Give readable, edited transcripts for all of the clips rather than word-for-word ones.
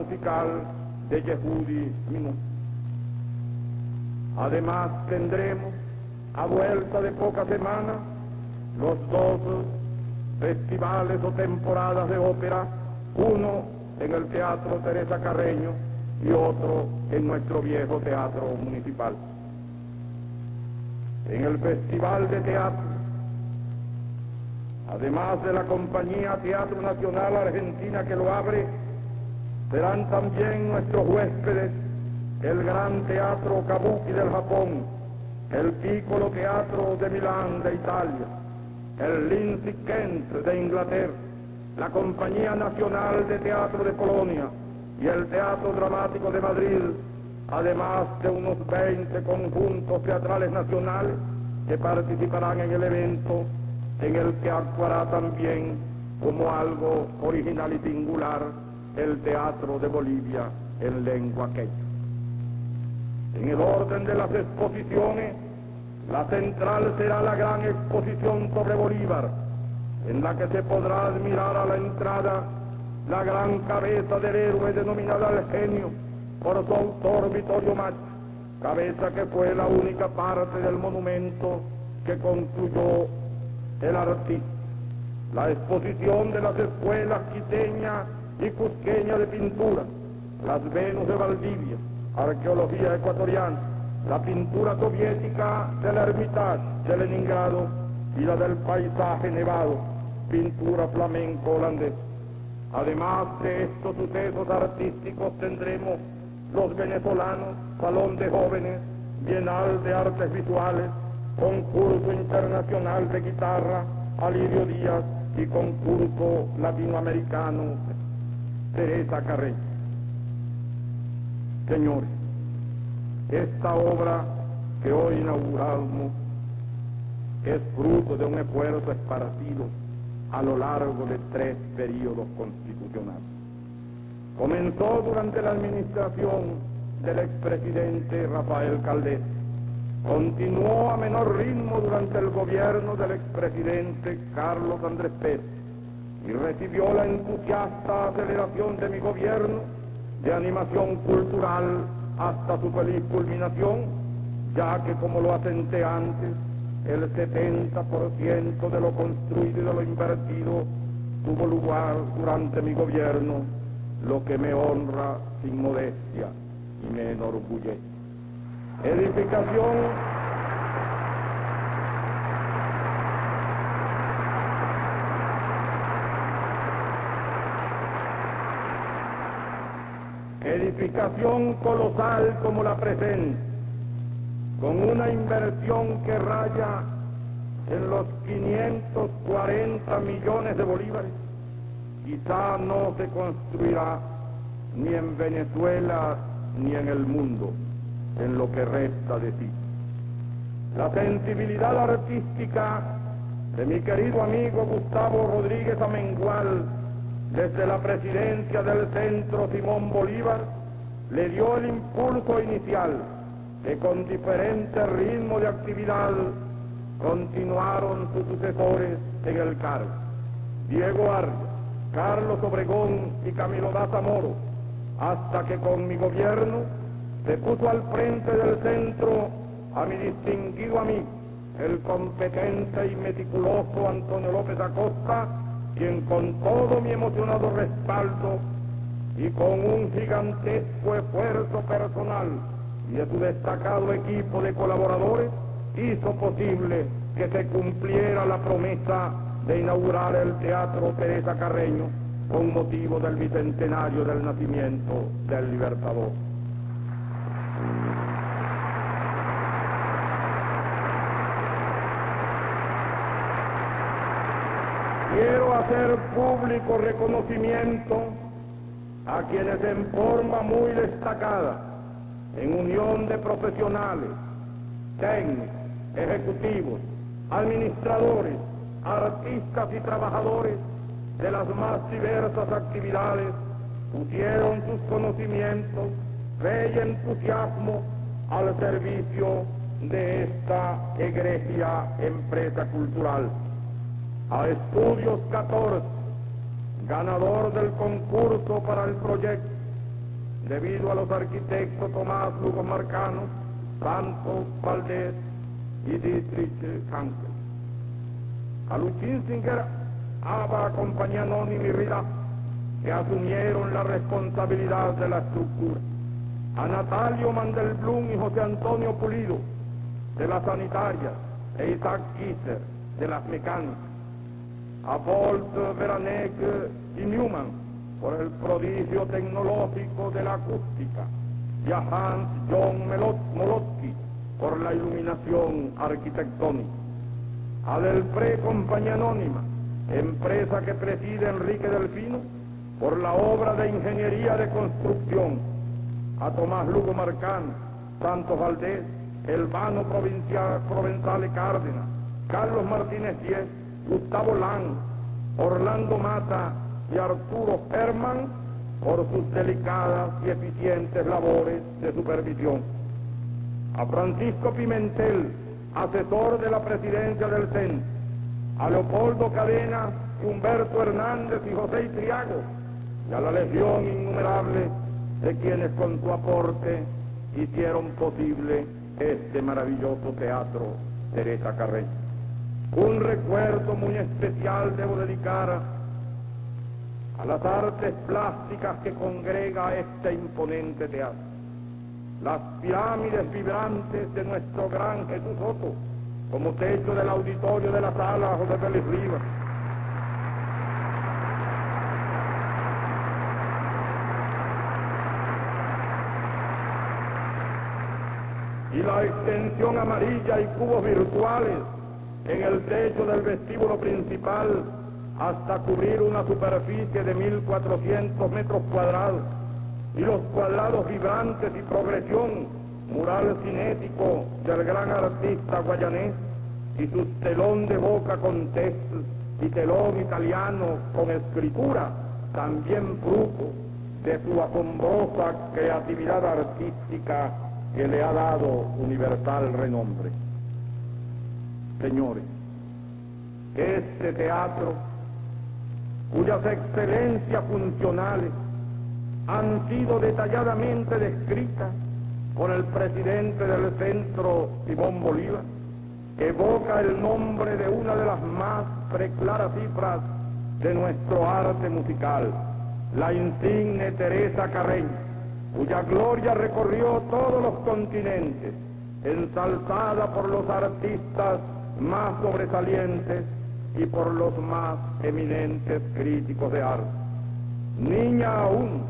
musical de Yehudi Minú. Además tendremos, a vuelta de pocas semanas, los dos festivales o temporadas de ópera, uno en el Teatro Teresa Carreño y otro en nuestro viejo Teatro Municipal. En el Festival de Teatro, además de la compañía Teatro Nacional Argentina que lo abre, serán también nuestros huéspedes el Gran Teatro Kabuki del Japón, el Piccolo Teatro de Milán de Italia, el Lindsay Kent de Inglaterra, la Compañía Nacional de Teatro de Polonia y el Teatro Dramático de Madrid, además de unos 20 conjuntos teatrales nacionales que participarán en el evento, en el que actuará también como algo original y singular el Teatro de Bolivia en lengua quechua. En el orden de las exposiciones, la central será la gran exposición sobre Bolívar, en la que se podrá admirar a la entrada la gran cabeza del héroe denominada el Genio por su autor Vittorio Macho, cabeza que fue la única parte del monumento que construyó el artista. La exposición de las escuelas quiteña y cusqueña de pintura, las Venus de Valdivia, arqueología ecuatoriana, la pintura soviética del Hermitage de Leningrado y la del paisaje nevado, pintura flamenco holandés. Además de estos sucesos artísticos tendremos los venezolanos, Salón de Jóvenes, Bienal de Artes Visuales, concurso internacional de guitarra, Alirio Díaz y concurso latinoamericano, Teresa Carreño. Señores, esta obra que hoy inauguramos es fruto de un esfuerzo esparcido a lo largo de 3 períodos constitucionales. Comenzó durante la administración del expresidente Rafael Caldera, continuó a menor ritmo durante el gobierno del expresidente Carlos Andrés Pérez y recibió la entusiasta aceleración de mi gobierno de animación cultural hasta su feliz culminación, ya que, como lo asenté antes, el 70% de lo construido y de lo invertido tuvo lugar durante mi gobierno, lo que me honra sin modestia y me enorgullece. Edificación colosal como la presente, con una inversión que raya en los 540 millones de bolívares, quizá no se construirá ni en Venezuela ni en el mundo en lo que resta de sí. La sensibilidad artística de mi querido amigo Gustavo Rodríguez Amengual, desde la presidencia del Centro Simón Bolívar, le dio el impulso inicial que con diferente ritmo de actividad continuaron sus sucesores en el cargo: Diego Arias, Carlos Obregón y Camilo Daza Moro, hasta que con mi gobierno se puso al frente del centro a mi distinguido amigo, el competente y meticuloso Antonio López Acosta, quien con todo mi emocionado respaldo y con un gigantesco esfuerzo personal y de su destacado equipo de colaboradores, hizo posible que se cumpliera la promesa de inaugurar el Teatro Teresa Carreño con motivo del bicentenario del nacimiento del Libertador. Quiero hacer público reconocimiento a quienes en forma muy destacada, en unión de profesionales, técnicos, ejecutivos, administradores, artistas y trabajadores de las más diversas actividades, pusieron sus conocimientos, fe y entusiasmo al servicio de esta egregia empresa cultural. A Estudios 14, ganador del concurso para el proyecto debido a los arquitectos Tomás Lugo Marcano, Santos Valdés y Dietrich Kankel. A Luchín Singer, Aba, Compañía Anónima y Rida, que asumieron la responsabilidad de la estructura. A Natalio Mandelblum y José Antonio Pulido, de las sanitarias, e Isaac Kisser, de las mecánicas. A Bolt, Beranek y Newman, por el prodigio tecnológico de la acústica, y a Hans John Molotsky, por la iluminación arquitectónica. A Delpré, Compañía Anónima, empresa que preside Enrique Delfino, por la obra de ingeniería de construcción. A Tomás Lugo Marcano, Santos Valdés, Elvano Provenzale Cárdenas, Carlos Martínez Díez, Gustavo Lang, Orlando Mata y Arturo Herman, por sus delicadas y eficientes labores de supervisión. A Francisco Pimentel, asesor de la presidencia del CEN, a Leopoldo Cadena, Humberto Hernández y José Itriago, y a la legión innumerable de quienes con su aporte hicieron posible este maravilloso teatro Teresa Carreño. Un recuerdo muy especial debo dedicar a las artes plásticas que congrega este imponente teatro. Las pirámides vibrantes de nuestro gran Jesús Soto, como techo del auditorio de la sala José Félix Rivas. Y la extensión amarilla y cubos virtuales en el techo del vestíbulo principal hasta cubrir una superficie de 1.400 metros cuadrados, y los cuadrados vibrantes y progresión, mural cinético del gran artista guayanés, y su telón de boca con textos y telón italiano con escritura, también fruto de su asombrosa creatividad artística que le ha dado universal renombre. Señores, este teatro, cuyas excelencias funcionales han sido detalladamente descritas por el presidente del Centro, Simón Bolívar, evoca el nombre de una de las más preclaras cifras de nuestro arte musical, la insigne Teresa Carreño, cuya gloria recorrió todos los continentes, ensalzada por los artistas más sobresalientes y por los más eminentes críticos de arte. Niña aún,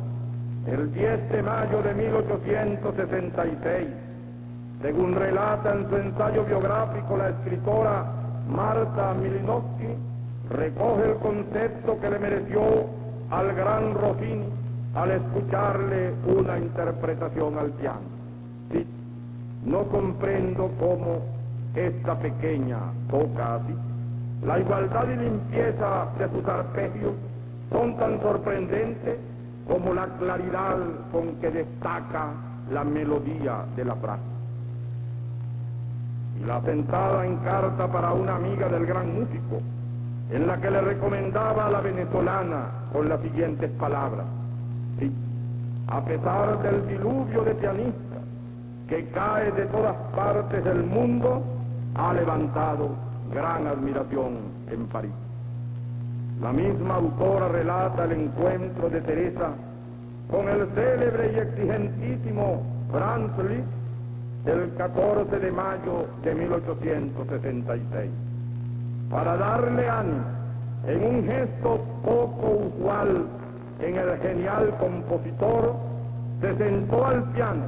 el 10 de mayo de 1866, según relata en su ensayo biográfico la escritora Marta Milinowski, recoge el concepto que le mereció al gran Rossini al escucharle una interpretación al piano. Sí, no comprendo cómo esta pequeña toca así. La igualdad y limpieza de sus arpegios son tan sorprendentes como la claridad con que destaca la melodía de la frase. Y la sentada en carta para una amiga del gran músico, en la que le recomendaba a la venezolana con las siguientes palabras: sí, a pesar del diluvio de pianistas que cae de todas partes del mundo, ha levantado gran admiración en París. La misma autora relata el encuentro de Teresa con el célebre y exigentísimo Franz Liszt el 14 de mayo de 1866. Para darle ánimo, en un gesto poco usual en el genial compositor, se sentó al piano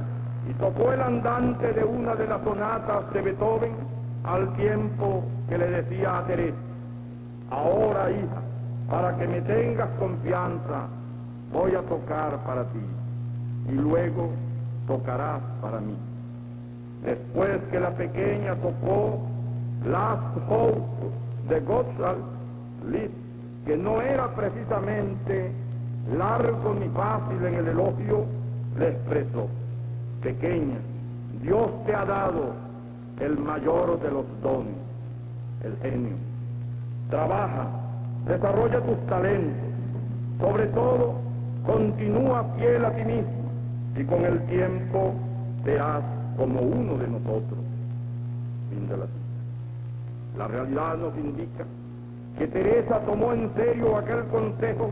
y tocó el andante de una de las sonatas de Beethoven, al tiempo que le decía a Teresa: ahora, hija, para que me tengas confianza, voy a tocar para ti, y luego tocarás para mí. Después que la pequeña tocó Last Hope de Gottschalk, Liszt, que no era precisamente largo ni fácil en el elogio, le expresó: pequeña, Dios te ha dado el mayor de los dones, el genio. Trabaja, desarrolla tus talentos, sobre todo, continúa fiel a ti mismo y con el tiempo serás como uno de nosotros. Fin de la cita. La realidad nos indica que Teresa tomó en serio aquel consejo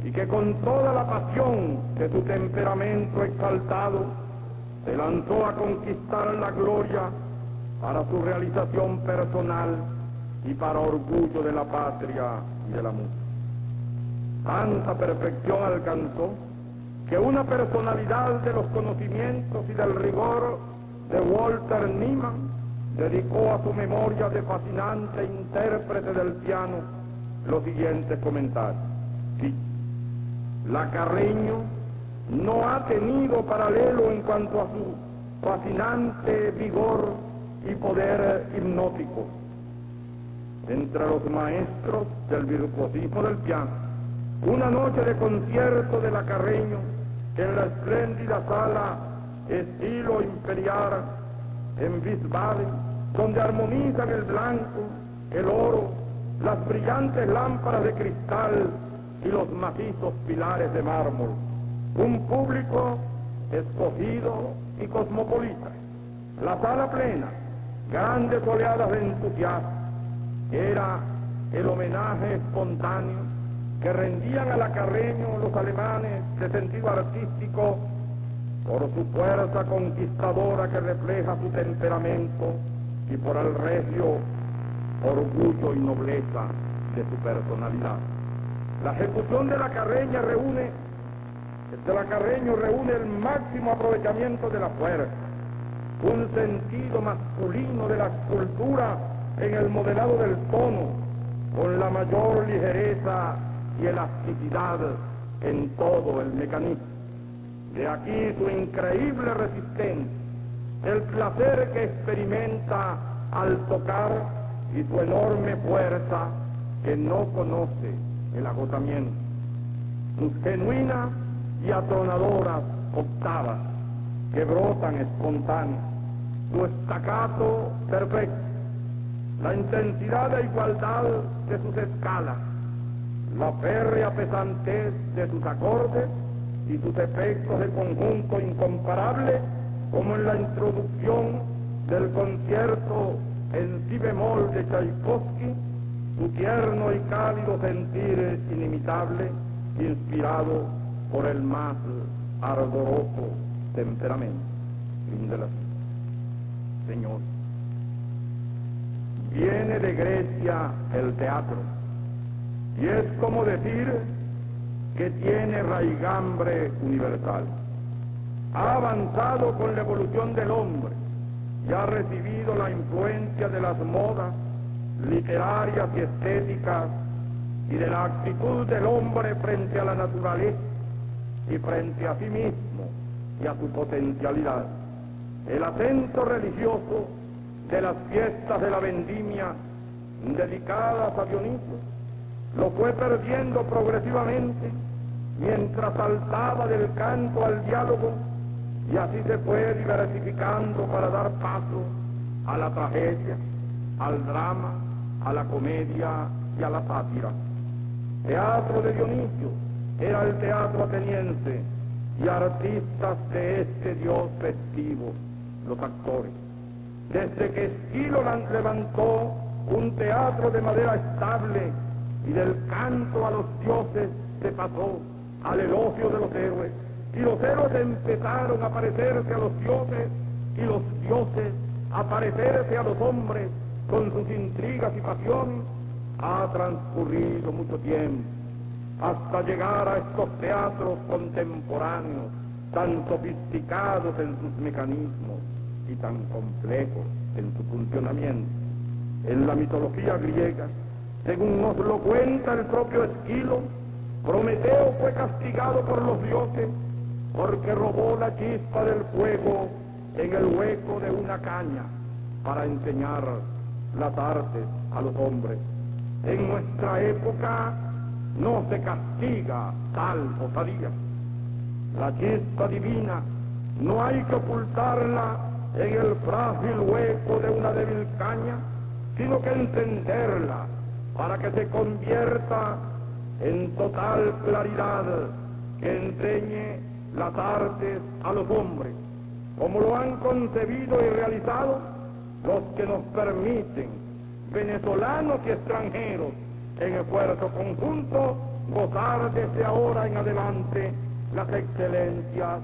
y que con toda la pasión de su temperamento exaltado se lanzó a conquistar la gloria para su realización personal y para orgullo de la patria y de la música. Tanta perfección alcanzó que una personalidad de los conocimientos y del rigor de Walter Niemann dedicó a su memoria de fascinante intérprete del piano los siguientes comentarios. Sí, la Carreño no ha tenido paralelo en cuanto a su fascinante vigor y poder hipnótico. Entre los maestros del virtuosismo del piano, una noche de concierto de la Carreño en la espléndida sala estilo imperial en Wiesbaden, donde armonizan el blanco, el oro, las brillantes lámparas de cristal y los macizos pilares de mármol. Un público escogido y cosmopolita. La sala plena, grandes oleadas de entusiasmo. Era el homenaje espontáneo que rendían a la Carreño los alemanes de sentido artístico por su fuerza conquistadora que refleja su temperamento y por el regio orgullo y nobleza de su personalidad. La ejecución de la Carreño reúne el máximo aprovechamiento de la fuerza, un sentido masculino de la escultura en el modelado del tono, con la mayor ligereza y elasticidad en todo el mecanismo. De aquí su increíble resistencia, el placer que experimenta al tocar y su enorme fuerza que no conoce el agotamiento. Sus genuinas y atronadoras octavas que brotan espontáneas, su staccato perfecto, la intensidad e igualdad de sus escalas, la férrea pesantez de sus acordes y sus efectos de conjunto incomparable, como en la introducción del concierto en si bemol de Tchaikovsky, su tierno y cálido sentir inimitable, inspirado por el más ardoroso temperamento. Fin de la cita. Señor, viene de Grecia el teatro, y es como decir que tiene raigambre universal. Ha avanzado con la evolución del hombre y ha recibido la influencia de las modas literarias y estéticas y de la actitud del hombre frente a la naturaleza y frente a sí mismo y a su potencialidad. El acento religioso de las fiestas de la vendimia dedicadas a Dioniso lo fue perdiendo progresivamente mientras saltaba del canto al diálogo, y así se fue diversificando para dar paso a la tragedia, al drama, a la comedia y a la sátira. Teatro de Dionisio era el teatro ateniense y artistas de este dios festivo, los actores. Desde que Esquilo levantó un teatro de madera estable y del canto a los dioses se pasó al elogio de los héroes, y los héroes empezaron a parecerse a los dioses y los dioses a parecerse a los hombres con sus intrigas y pasiones, ha transcurrido mucho tiempo hasta llegar a estos teatros contemporáneos tan sofisticados en sus mecanismos y tan complejos en su funcionamiento. En la mitología griega, según nos lo cuenta el propio Esquilo, Prometeo fue castigado por los dioses porque robó la chispa del fuego en el hueco de una caña para enseñar las artes a los hombres. En nuestra época no se castiga tal osadía. La chispa divina no hay que ocultarla en el frágil hueco de una débil caña, sino que encenderla para que se convierta en total claridad que enseñe las artes a los hombres, como lo han concebido y realizado los que nos permiten, venezolanos y extranjeros, en esfuerzo conjunto, gozar desde ahora en adelante las excelencias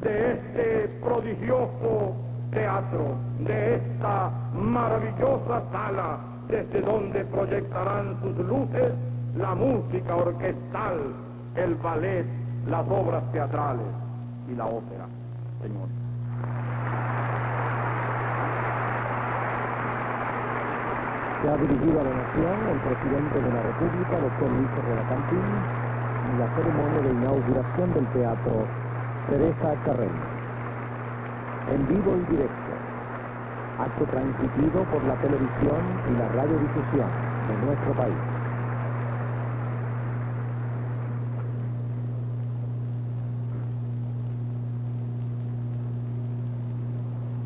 de este prodigioso teatro, de esta maravillosa sala, desde donde proyectarán sus luces la música orquestal, el ballet, las obras teatrales y la ópera. Señor. Se ha dirigido a la nación el presidente de la República, doctor Luis Herrera Campín, en la ceremonia de inauguración del Teatro Teresa Carreño. En vivo y directo, acto transmitido por la televisión y la radiodifusión de nuestro país.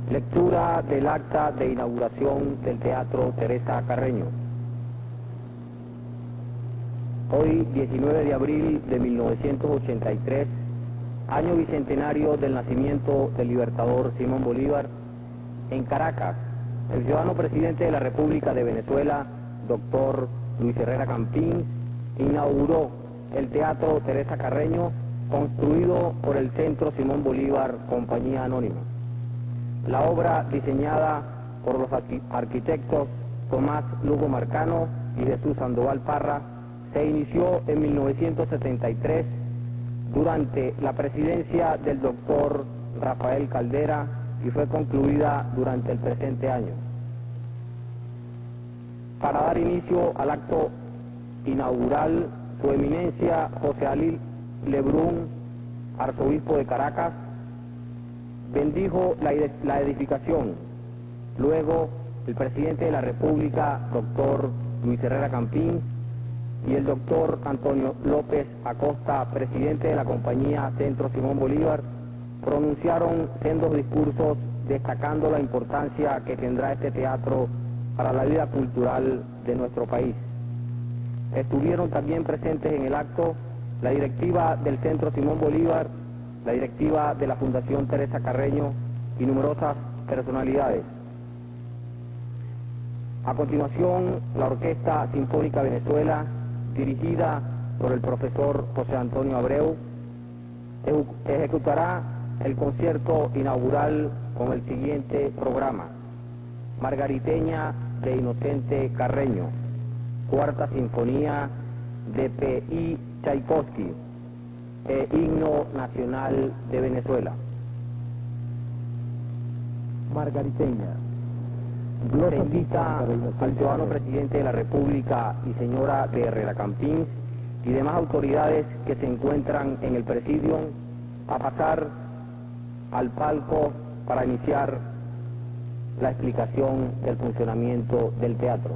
Lectura del acta de inauguración del Teatro Teresa Carreño. Hoy, 19 de abril de 1983, año bicentenario del nacimiento del libertador Simón Bolívar, en Caracas, el ciudadano presidente de la República de Venezuela, doctor Luis Herrera Campín, inauguró el Teatro Teresa Carreño, construido por el Centro Simón Bolívar Compañía Anónima. La obra, diseñada por los arquitectos Tomás Lugo Marcano y Jesús Sandoval Parra, se inició en 1973 durante la presidencia del doctor Rafael Caldera y fue concluida durante el presente año. Para dar inicio al acto inaugural, Su Eminencia José Alí Lebrún, arzobispo de Caracas, bendijo la edificación. Luego, el presidente de la República, doctor Luis Herrera Campín, y el doctor Antonio López Acosta, presidente de la compañía Centro Simón Bolívar, pronunciaron sendos discursos destacando la importancia que tendrá este teatro para la vida cultural de nuestro país. Estuvieron también presentes en el acto la directiva del Centro Simón Bolívar, la directiva de la Fundación Teresa Carreño y numerosas personalidades. A continuación, la Orquesta Sinfónica Venezuela, dirigida por el profesor José Antonio Abreu, ejecutará el concierto inaugural con el siguiente programa: Margariteña de Inocente Carreño, Cuarta Sinfonía de P.I. Tchaikovsky, e Himno Nacional de Venezuela. Margariteña. Se invita al ciudadano presidente de la República y señora de Herrera Campín y demás autoridades que se encuentran en el presidium a pasar al palco para iniciar la explicación del funcionamiento del teatro.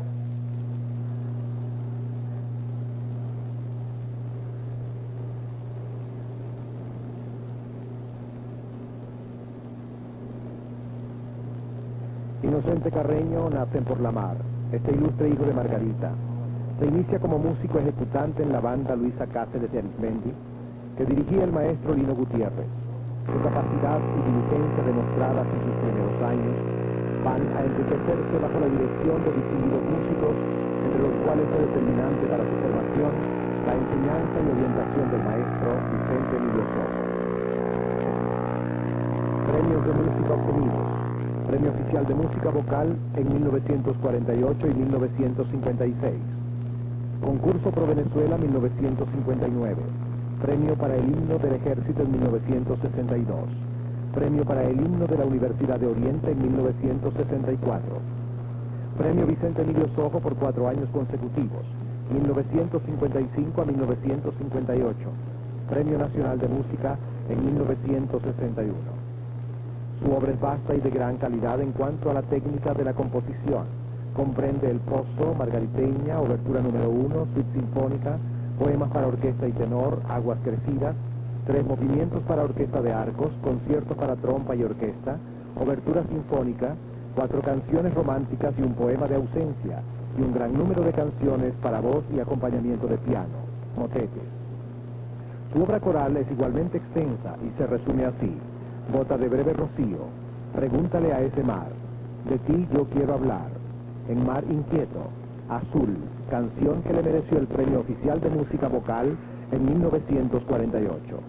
Inocente Carreño nace en Porlamar, este ilustre hijo de Margarita. Se inicia como músico ejecutante en la banda Luisa Cáceres de Arismendi, que dirigía el maestro Lino Gutiérrez. Su capacidad y diligencia demostradas en sus primeros años van a enriquecerse bajo la dirección de distinguidos músicos, entre los cuales fue determinante para su formación la enseñanza y orientación del maestro Vicente Emilio Sojo. Premios de música obtenidos: Premio Oficial de Música Vocal en 1948 y 1956. Concurso Pro Venezuela 1959. Premio para el Himno del Ejército en 1962. Premio para el Himno de la Universidad de Oriente en 1964. Premio Vicente Emilio Sojo por 4 años consecutivos, 1955 a 1958. Premio Nacional de Música en 1961. Su obra es vasta y de gran calidad en cuanto a la técnica de la composición. Comprende El Pozo, Margariteña, Obertura número 1, Suite Sinfónica, Poemas para orquesta y tenor, Aguas Crecidas, 3 movimientos para orquesta de arcos, conciertos para trompa y orquesta, Obertura Sinfónica, 4 canciones románticas y un poema de ausencia, y un gran número de canciones para voz y acompañamiento de piano, motetes. Su obra coral es igualmente extensa y se resume así: Gota de breve rocío, Pregúntale a ese mar, De ti yo quiero hablar, En mar inquieto, Azul, canción que le mereció el Premio Oficial de Música Vocal en 1948.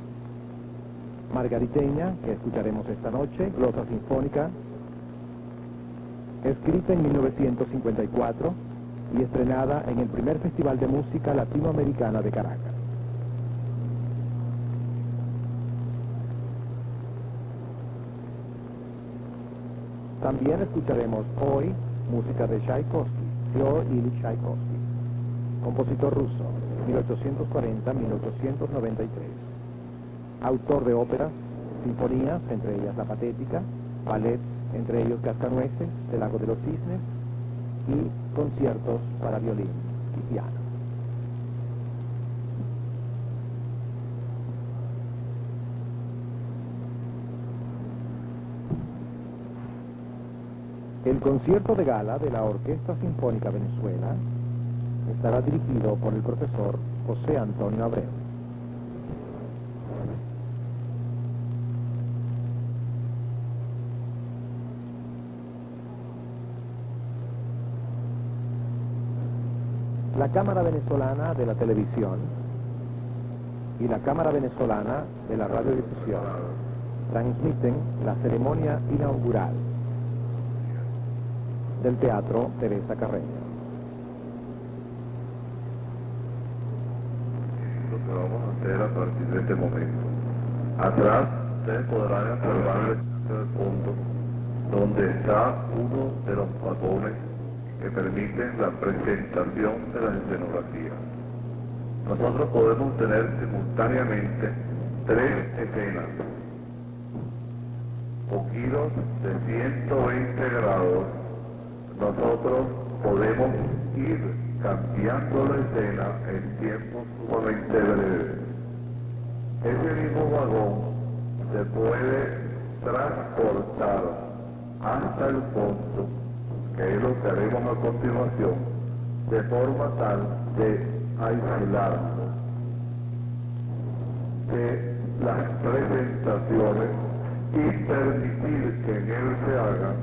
Margariteña, que escucharemos esta noche, glosa sinfónica, escrita en 1954 y estrenada en el primer Festival de Música Latinoamericana de Caracas. También escucharemos hoy música de Tchaikovsky, Fyodor Ilich Tchaikovsky, compositor ruso, 1840-1893. Autor de óperas, sinfonías, entre ellas La Patética, ballets, entre ellos Cascanueces, El Lago de los Cisnes, y conciertos para violín y piano. El concierto de gala de la Orquesta Sinfónica Venezuela estará dirigido por el profesor José Antonio Abreu. La Cámara Venezolana de la Televisión y la Cámara Venezolana de la Radiodifusión transmiten la ceremonia inaugural del Teatro Teresa Carreño. Lo que vamos a hacer a partir de este momento. Atrás ustedes podrán observar el fondo donde está uno de los vagones que permiten la presentación de la escenografía. Nosotros podemos tener simultáneamente 3 escenas o giros de 120 grados. Nosotros podemos ir cambiando la escena en tiempos sumamente breves. Ese mismo vagón se puede transportar hasta el fondo, que es lo que haremos a continuación, de forma tal de aislarlo de las presentaciones y permitir que en él se hagan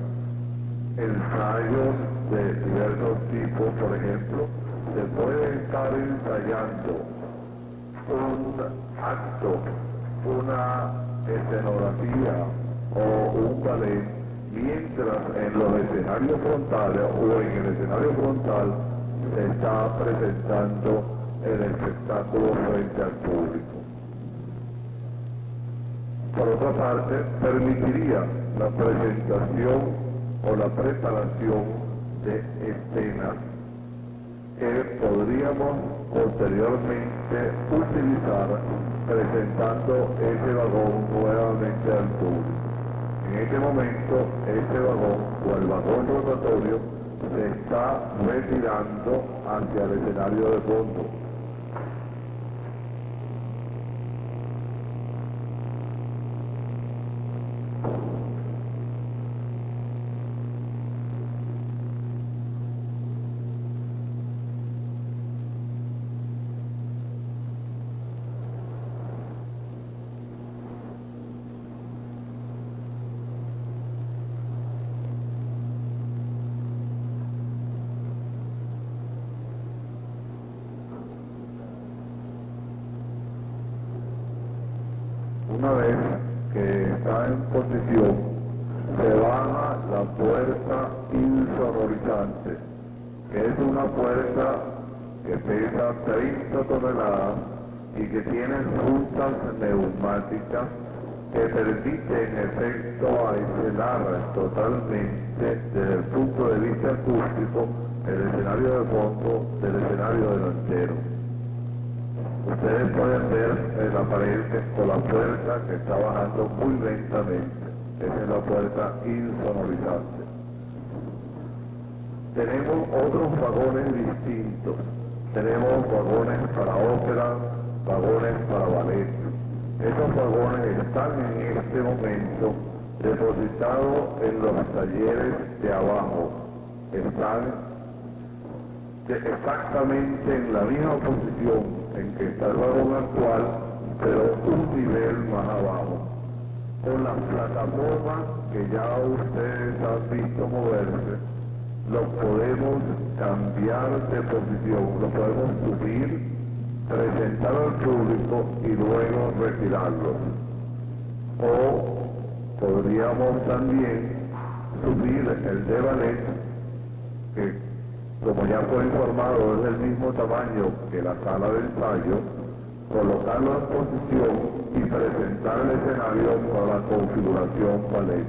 ensayos de diversos tipos. Por ejemplo, se puede estar ensayando un acto, una escenografía o un ballet, mientras en los escenarios frontales o en el escenario frontal se está presentando el espectáculo frente al público. Por otra parte, permitiría la presentación o la preparación de escenas que podríamos posteriormente utilizar presentando ese vagón nuevamente al público. En este momento, este vagón o el vagón rotatorio se está retirando hacia el escenario de fondo. Una vez que está en posición, se baja la puerta insonorizante, que es una puerta que pesa 30 toneladas y que tiene juntas neumáticas que permiten en efecto aislar totalmente desde el punto de vista acústico el escenario de fondo del escenario delantero. Ustedes pueden ver en la pared con la puerta que está bajando muy lentamente. Esa es la puerta insonorizante. Tenemos otros vagones distintos. Tenemos vagones para ópera, vagones para ballet. Esos vagones están en este momento depositados en los talleres de abajo. Están exactamente en la misma posición en que está el vagón actual, pero un nivel más abajo, con las plataformas que ya ustedes han visto moverse, lo podemos cambiar de posición, lo podemos subir, presentar al público y luego retirarlos. O podríamos también subir el de ballet, que como ya fue informado es del mismo tamaño que la sala de ensayo, colocarlo en posición y presentar el escenario para la configuración ballet.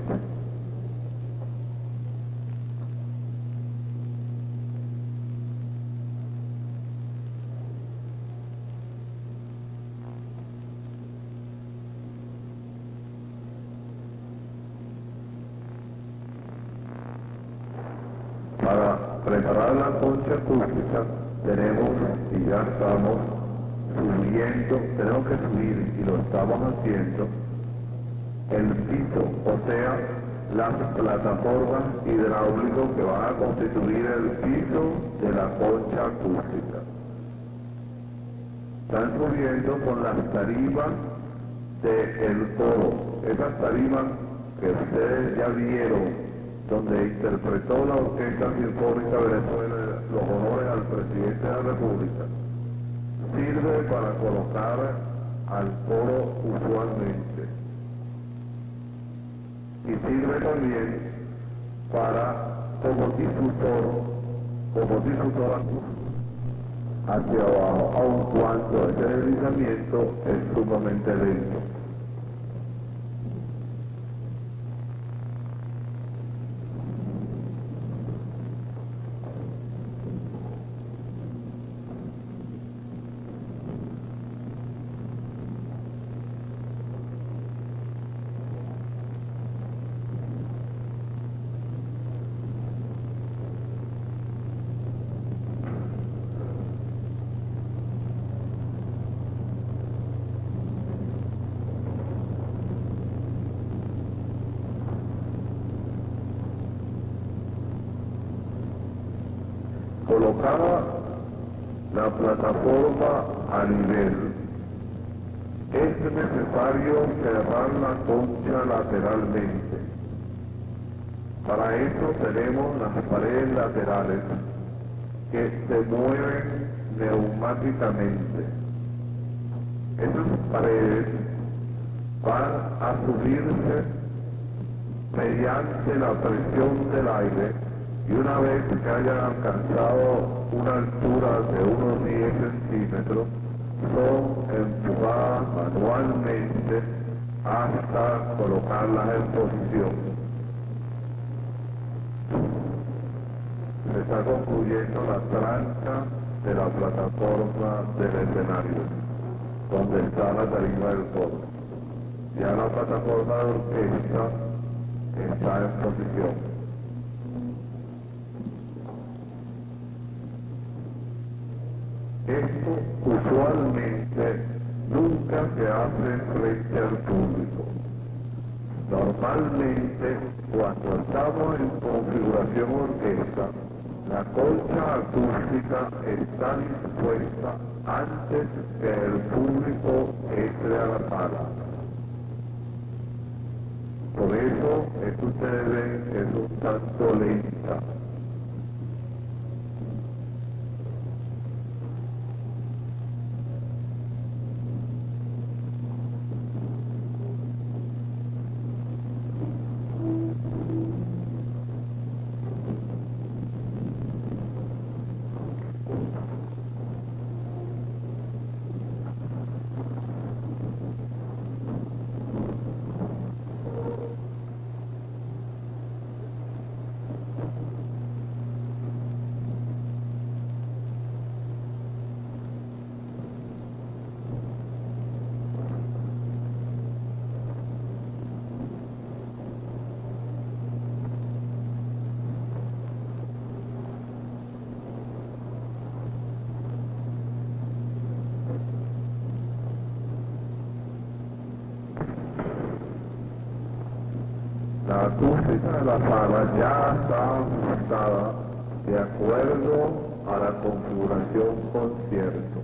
Para preparar la concha acústica tenemos, y ya estamos subiendo, tenemos que subir, y lo estamos haciendo, el piso, o sea, las plataformas hidráulicas que van a constituir el piso de la concha acústica. Están subiendo con las tarimas del coro, esas tarimas que ustedes ya vieron, donde interpretó la Orquesta Sinfónica de Venezuela los honores al presidente de la República, sirve para colocar al coro usualmente. Y sirve también como difusor hacia abajo, aun cuando ese deslizamiento es sumamente lento. Colocada la plataforma a nivel, es necesario cerrar la concha lateralmente. Para eso tenemos las paredes laterales que se mueven neumáticamente. Esas paredes van a subirse mediante la presión del aire, y una vez que hayan alcanzado una altura de unos 10 centímetros, son empujadas manualmente hasta colocarlas en posición. Se está concluyendo la tranca de la plataforma del escenario, donde está la tarima del coro. Ya la plataforma de orquesta está en posición. Esto usualmente nunca se hace frente al público. Normalmente, cuando estamos en configuración orquesta, la concha acústica está dispuesta antes que el público entre a la sala. Por eso es que ustedes ven que es un tanto lenta. La acústica de la sala ya está ajustada de acuerdo a la configuración concierto.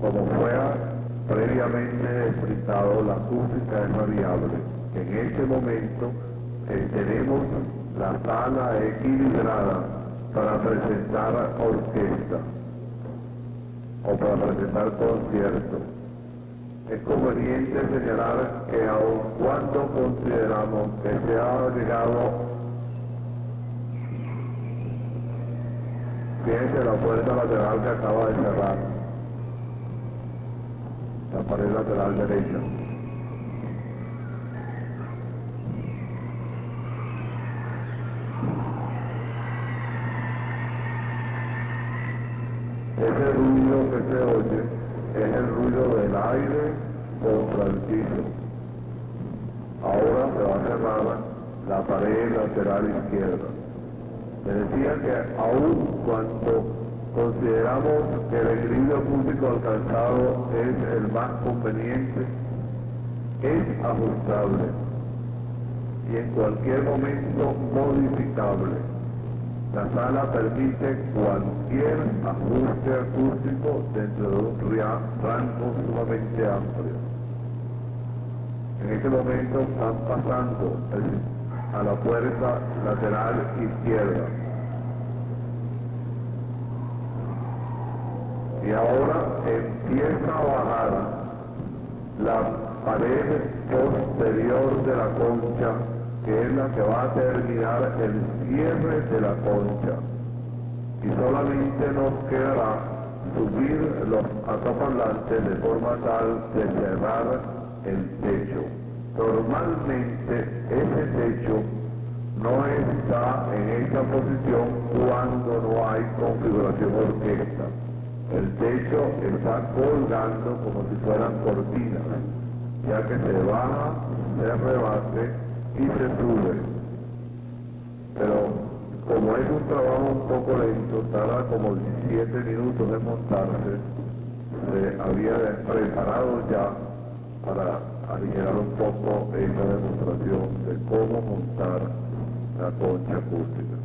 Como fuera, previamente explicado, la acústica es variable. En este momento tenemos la sala equilibrada para presentar orquesta o para presentar conciertos. Es conveniente señalar que aun cuando consideramos que se ha llegado, fíjense la puerta lateral que acaba de cerrar, la pared lateral derecha. Ese ruido que se oye es el ruido del aire contra el piso. Ahora se va a cerrar la pared lateral izquierda. Me decía que aún cuando consideramos que el equilibrio acústico alcanzado es el más conveniente, es ajustable y en cualquier momento modificable. La sala permite cualquier ajuste acústico dentro de un rango sumamente amplio. En este momento están pasando a la puerta lateral izquierda. Y ahora empieza a bajar la pared posterior de la concha, que es la que va a terminar el cierre de la concha. Y solamente nos quedará subir los altoparlantes de forma tal de cerrar el techo. Normalmente ese techo no está en esta posición cuando no hay configuración orquesta. El techo está colgando como si fueran cortinas, ya que se baja, se rebate y se sube. Pero como es un trabajo un poco lento, tarda como 17 minutos de montarse, se había preparado ya para aligerar un poco esa demostración de cómo montar la concha acústica.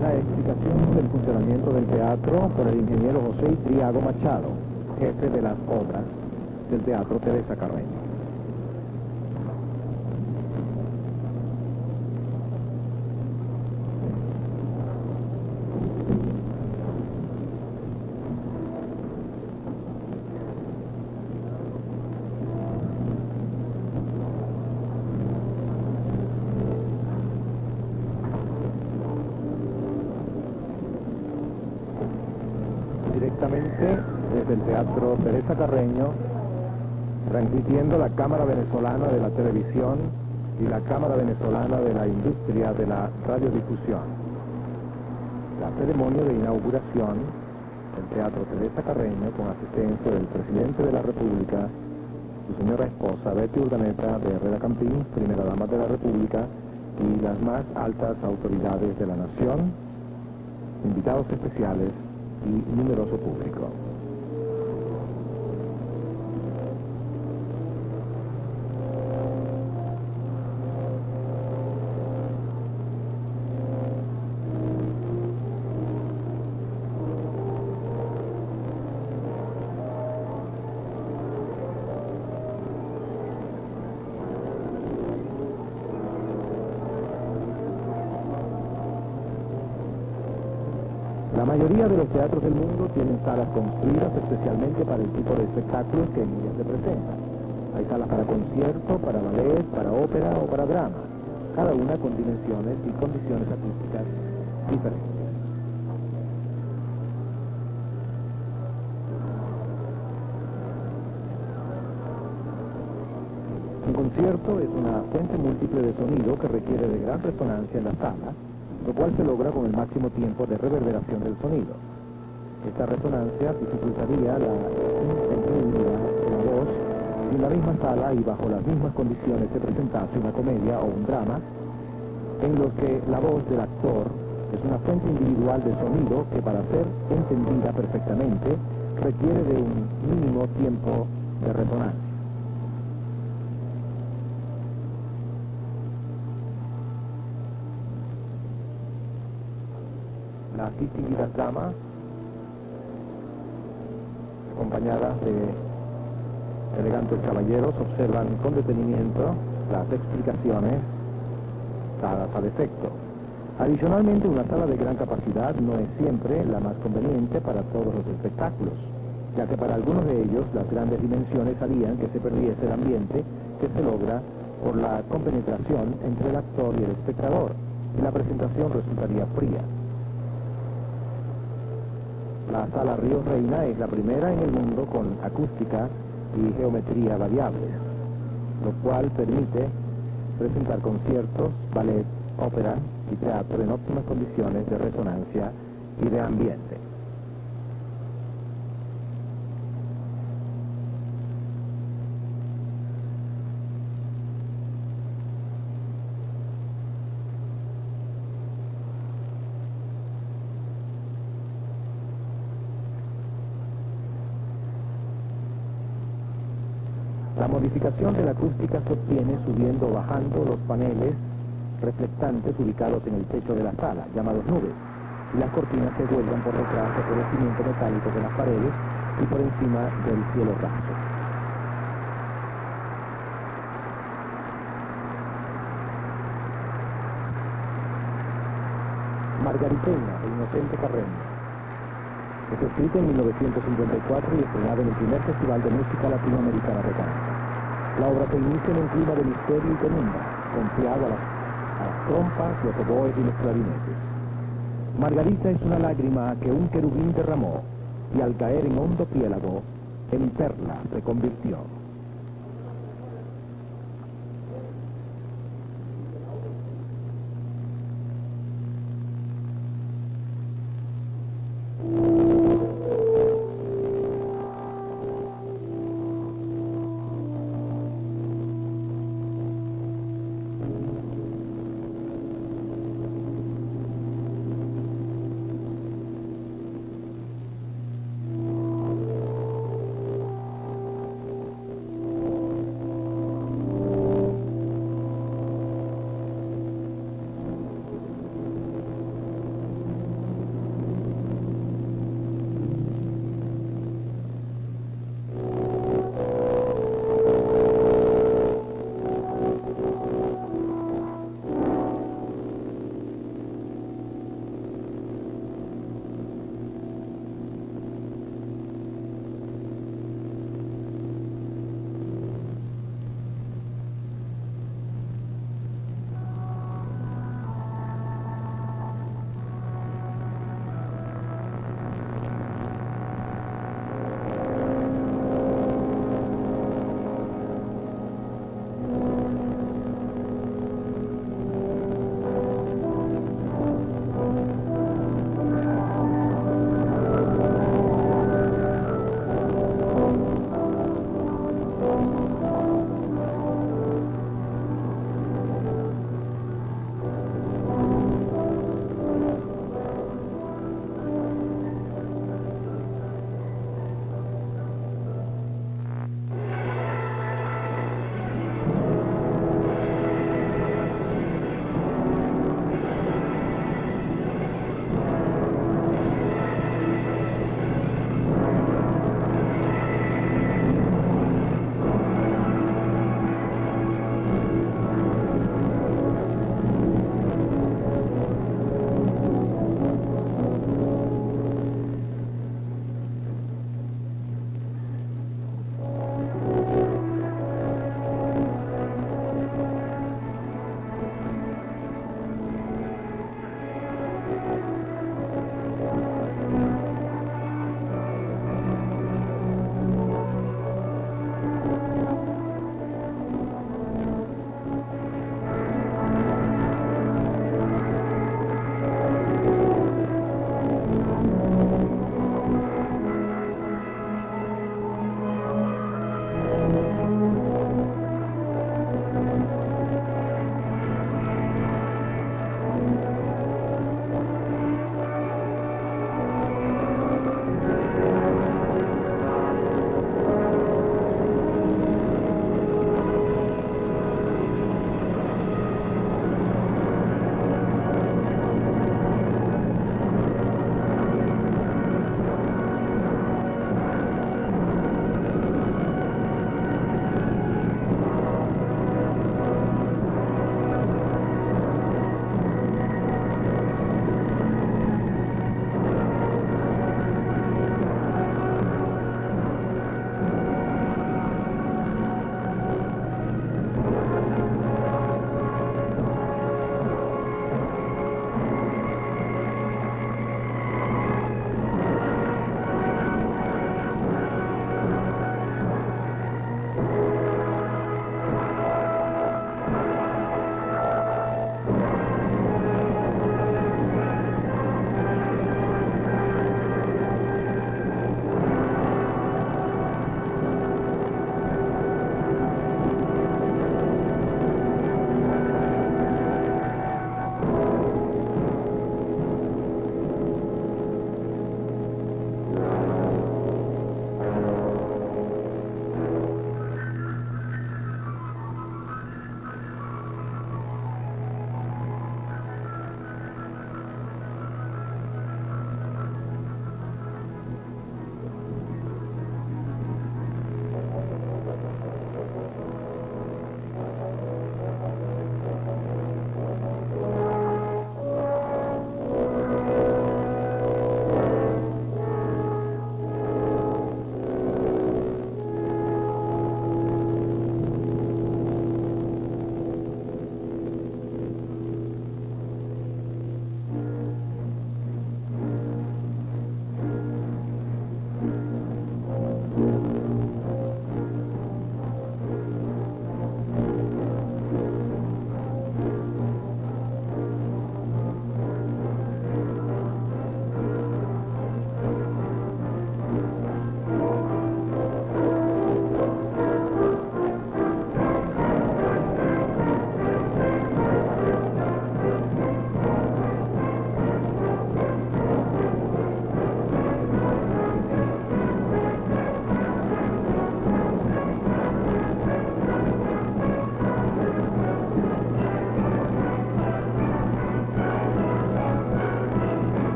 La explicación del funcionamiento del teatro por el ingeniero José Triago Machado, jefe de las obras del Teatro Teresa Carreño. Directamente desde el Teatro Teresa Carreño, transmitiendo la Cámara Venezolana de la Televisión y la Cámara Venezolana de la Industria de la Radiodifusión. La ceremonia de inauguración del Teatro Teresa Carreño, con asistencia del Presidente de la República, su señora esposa Betty Urdaneta de Herrera Campín, Primera Dama de la República, y las más altas autoridades de la nación, invitados especiales y numeroso público. La mayoría de los teatros del mundo tienen salas construidas especialmente para el tipo de espectáculos que en ellas se presentan. Hay salas para concierto, para ballet, para ópera o para drama, cada una con dimensiones y condiciones acústicas diferentes. Un concierto es una fuente múltiple de sonido que requiere de gran resonancia en la sala, lo cual se logra con el máximo tiempo de reverberación del sonido. Esta resonancia dificultaría la intensibilidad de la voz si en la misma sala y bajo las mismas condiciones se presentase una comedia o un drama, en los que la voz del actor es una fuente individual de sonido que, para ser entendida perfectamente, requiere de un mínimo tiempo de resonancia. Las distinguidas damas, acompañadas de elegantes caballeros, observan con detenimiento las explicaciones dadas al efecto. Adicionalmente, una sala de gran capacidad no es siempre la más conveniente para todos los espectáculos, ya que para algunos de ellos las grandes dimensiones harían que se perdiese el ambiente que se logra por la compenetración entre el actor y el espectador, y la presentación resultaría fría. La sala Ríos Reina es la primera en el mundo con acústica y geometría variables, lo cual permite presentar conciertos, ballet, ópera y teatro en óptimas condiciones de resonancia y de ambiente. La modificación de la acústica se obtiene subiendo o bajando los paneles reflectantes ubicados en el techo de la sala, llamados nubes, y las cortinas se vuelven por detrás del revestimiento metálico de las paredes y por encima del cielo raso. Margariteña, de Inocente Carreño. Es escrita en 1954 y estrenada en el primer Festival de Música Latinoamericana de Canadá. La obra se inicia en un clima de misterio y penumbra, confiado a las trompas, los oboes y los clarinetes. Margarita es una lágrima que un querubín derramó, y al caer en hondo piélago, en perla se convirtió.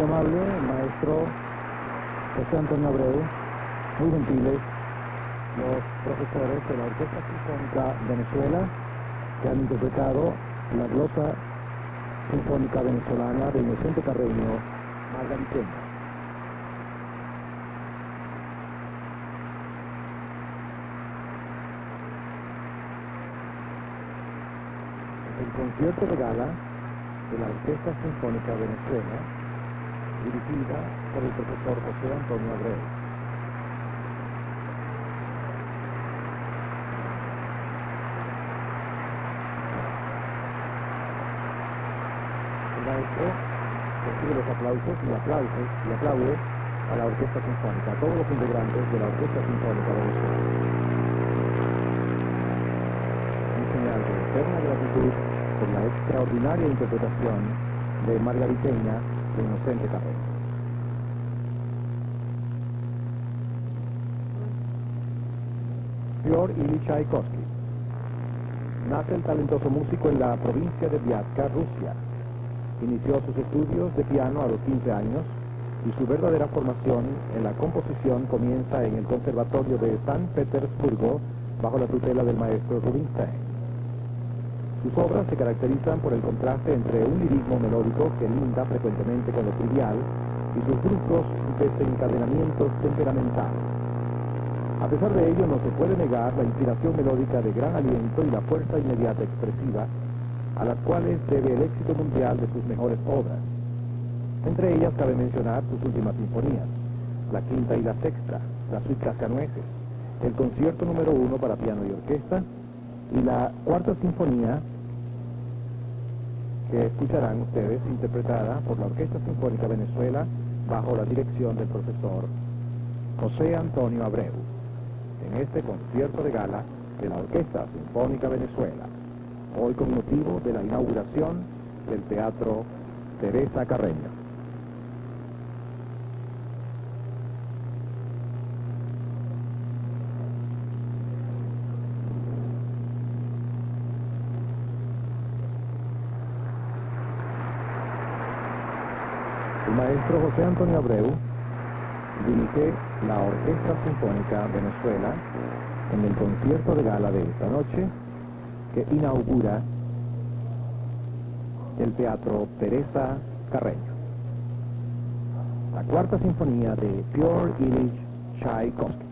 Muy amable, el maestro José Antonio Abreu, muy gentiles los profesores de la Orquesta Sinfónica Venezuela que han interpretado la glosa sinfónica venezolana de Inocente Carreño, Margariteña. El concierto de gala de la Orquesta Sinfónica Venezuela, dirigida por el profesor José Antonio Abreu. El maestro recibe los aplausos y aplaude a la Orquesta Sinfónica, a todos los integrantes de la Orquesta Sinfónica Venezuela. En señal de eterna gratitud por la extraordinaria interpretación de Margariteña de Inocente Carreño. Fyodor Ilich Tchaikovsky. Nace el talentoso músico en la provincia de Viatka, Rusia. Inició sus estudios de piano a los 15 años y su verdadera formación en la composición comienza en el Conservatorio de San Petersburgo bajo la tutela del maestro Rubinstein. Sus obras se caracterizan por el contraste entre un lirismo melódico que linda frecuentemente con lo trivial y sus bruscos desencadenamientos temperamentales. A pesar de ello, no se puede negar la inspiración melódica de gran aliento y la fuerza inmediata expresiva, a las cuales debe el éxito mundial de sus mejores obras. Entre ellas cabe mencionar sus últimas sinfonías, la quinta y la sexta, la suite Cascanueces, el concierto número 1 para piano y orquesta, y la cuarta sinfonía que escucharán ustedes interpretada por la Orquesta Sinfónica Venezuela bajo la dirección del profesor José Antonio Abreu, en este concierto de gala de la Orquesta Sinfónica Venezuela, hoy con motivo de la inauguración del Teatro Teresa Carreño. El maestro José Antonio Abreu dirige la Orquesta Sinfónica Venezuela en el concierto de gala de esta noche que inaugura el Teatro Teresa Carreño. La cuarta sinfonía de Fyodor Ilich Tchaikovsky.